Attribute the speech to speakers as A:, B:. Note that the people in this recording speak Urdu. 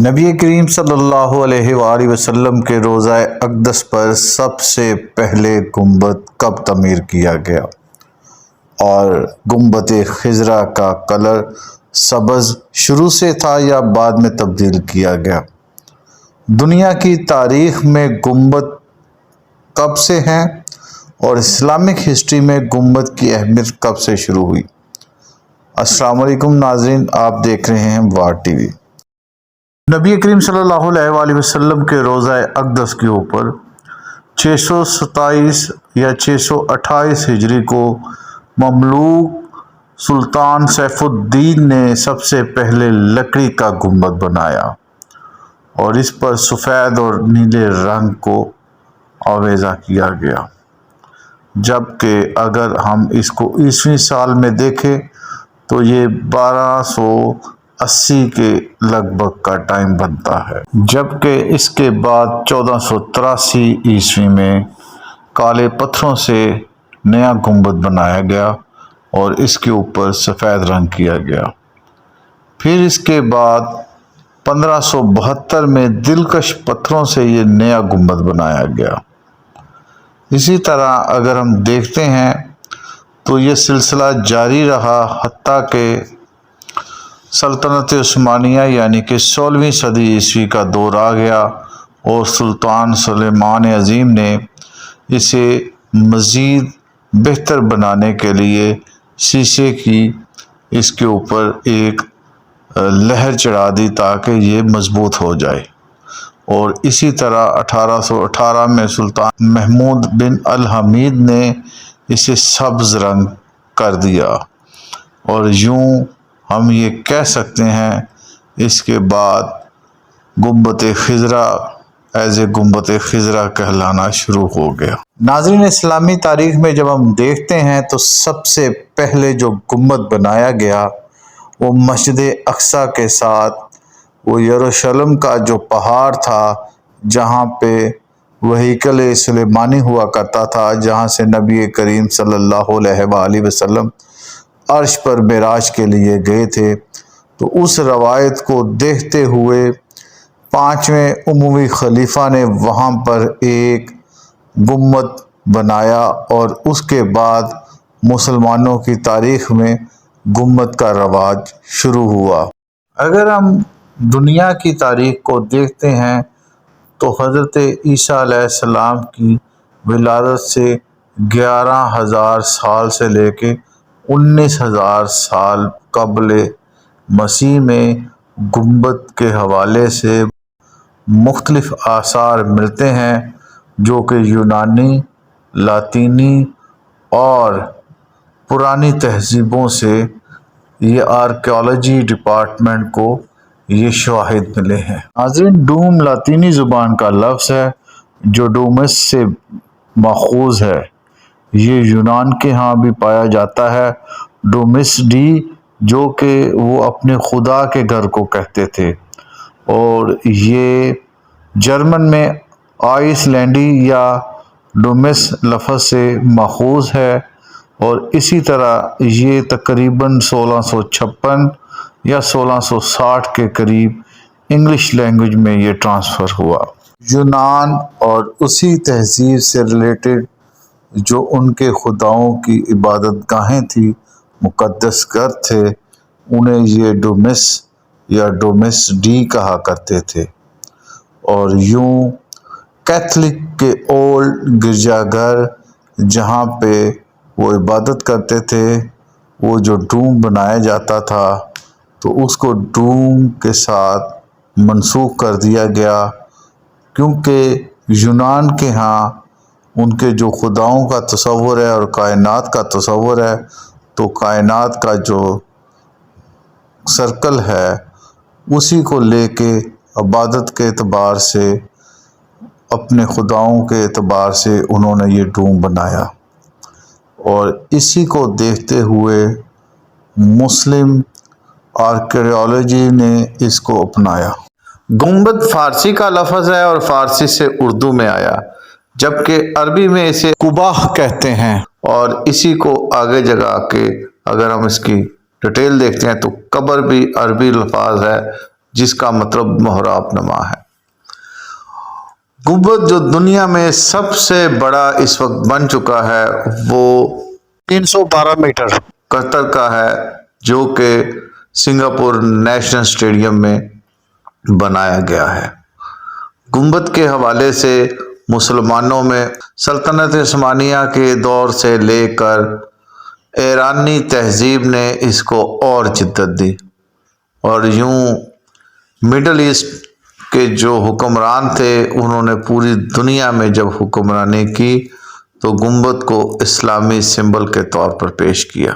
A: نبی کریم صلی اللہ علیہ وآلہ وسلم کے روضہ اقدس پر سب سے پہلے گنبد کب تعمیر کیا گیا اور گنبد خضرا کا کلر سبز شروع سے تھا یا بعد میں تبدیل کیا گیا؟ دنیا کی تاریخ میں گنبد کب سے ہیں اور اسلامک ہسٹری میں گنبد کی اہمیت کب سے شروع ہوئی؟ السلام علیکم ناظرین، آپ دیکھ رہے ہیں وار ٹی وی۔ نبی کریم صلی اللہ علیہ وآلہ وسلم کے روضہ اقدس کے اوپر 627 یا 628 ہجری کو مملوک سلطان سیف الدین نے سب سے پہلے لکڑی کا گنبد بنایا اور اس پر سفید اور نیلے رنگ کو آویزہ کیا گیا، جبکہ اگر ہم اس کو عیسوی سال میں دیکھیں تو یہ 1280 کے لگ بھگ کا ٹائم بنتا ہے، جبکہ اس کے بعد 1483 عیسوی میں کالے پتھروں سے نیا گنبد بنایا گیا اور اس کے اوپر سفید رنگ کیا گیا۔ پھر اس کے بعد 1572 میں دلکش پتھروں سے یہ نیا گنبد بنایا گیا۔ اسی طرح اگر ہم دیکھتے ہیں تو یہ سلسلہ جاری رہا حتیٰ کہ سلطنت عثمانیہ یعنی کہ 16ویں صدی عیسوی کا دور آ گیا اور سلطان سلیمان عظیم نے اسے مزید بہتر بنانے کے لیے شیشے کی اس کے اوپر ایک لہر چڑھا دی تاکہ یہ مضبوط ہو جائے، اور اسی طرح 1818 میں سلطان محمود بن الحمید نے اسے سبز رنگ کر دیا، اور یوں ہم یہ کہہ سکتے ہیں اس کے بعد گنبد خضرا گنبد خضرا کہلانا شروع ہو گیا۔ ناظرین، اسلامی تاریخ میں جب ہم دیکھتے ہیں تو سب سے پہلے جو گنبد بنایا گیا وہ مسجد اقصی کے ساتھ وہ یروشلم کا جو پہاڑ تھا جہاں پہ وہیکل سلیمانی ہوا کرتا تھا، جہاں سے نبی کریم صلی اللہ علیہ وآلہ وسلم عرش پر معراج کے لیے گئے تھے، تو اس روایت کو دیکھتے ہوئے 5ویں اموی خلیفہ نے وہاں پر ایک گنبد بنایا اور اس کے بعد مسلمانوں کی تاریخ میں گنبد کا رواج شروع ہوا۔ اگر ہم دنیا کی تاریخ کو دیکھتے ہیں تو حضرت عیسیٰ علیہ السلام کی ولادت سے 11,000 سال سے لے کے 19,000 سال قبل مسیح میں گنبد کے حوالے سے مختلف آثار ملتے ہیں جو کہ یونانی، لاطینی اور پرانی تہذیبوں سے یہ آرکیالوجی ڈپارٹمنٹ کو یہ شواہد ملے ہیں۔ ناظرین، ڈوم لاطینی زبان کا لفظ ہے جو ڈومس سے ماخوذ ہے۔ یہ یونان کے ہاں بھی پایا جاتا ہے۔ ڈومس ڈی جو کہ وہ اپنے خدا کے گھر کو کہتے تھے، اور یہ جرمن میں آئس لینڈی یا ڈومس لفظ سے ماخوذ ہے، اور اسی طرح یہ تقریباً 1656 یا 1660 کے قریب انگلش لینگویج میں یہ ٹرانسفر ہوا۔ یونان اور اسی تہذیب سے ریلیٹڈ جو ان کے خداؤں کی عبادت گاہیں تھی، مقدس گھر تھے، انہیں یہ ڈومس یا ڈومس ڈی کہا کرتے تھے، اور یوں کیتھولک کے اولڈ گرجا گھر جہاں پہ وہ عبادت کرتے تھے، وہ جو ڈوم بنایا جاتا تھا تو اس کو ڈوم کے ساتھ منسوخ کر دیا گیا، کیونکہ یونان کے ہاں ان کے جو خداؤں کا تصور ہے اور کائنات کا تصور ہے، تو کائنات کا جو سرکل ہے اسی کو لے کے عبادت کے اعتبار سے، اپنے خداؤں کے اعتبار سے انہوں نے یہ ڈوم بنایا، اور اسی کو دیکھتے ہوئے مسلم آرکیالوجی نے اس کو اپنایا۔ گنبد فارسی کا لفظ ہے اور فارسی سے اردو میں آیا، جبکہ عربی میں اسے قباہ کہتے ہیں، اور اسی کو آگے جگہ کے اگر ہم اس کی ڈیٹیل دیکھتے ہیں تو قبر بھی عربی لفظ ہے جس کا مطلب محراب نما ہے۔ گنبد جو دنیا میں سب سے بڑا اس وقت بن چکا ہے وہ
B: 312 میٹر
A: قطر کا ہے، جو کہ سنگاپور نیشنل اسٹیڈیم میں بنایا گیا ہے۔ گنبد کے حوالے سے مسلمانوں میں سلطنت عثمانیہ کے دور سے لے کر ایرانی تہذیب نے اس کو اور جدت دی، اور یوں مڈل ایسٹ کے جو حکمران تھے انہوں نے پوری دنیا میں جب حکمرانی کی تو گنبد کو اسلامی سمبل کے طور پر پیش کیا۔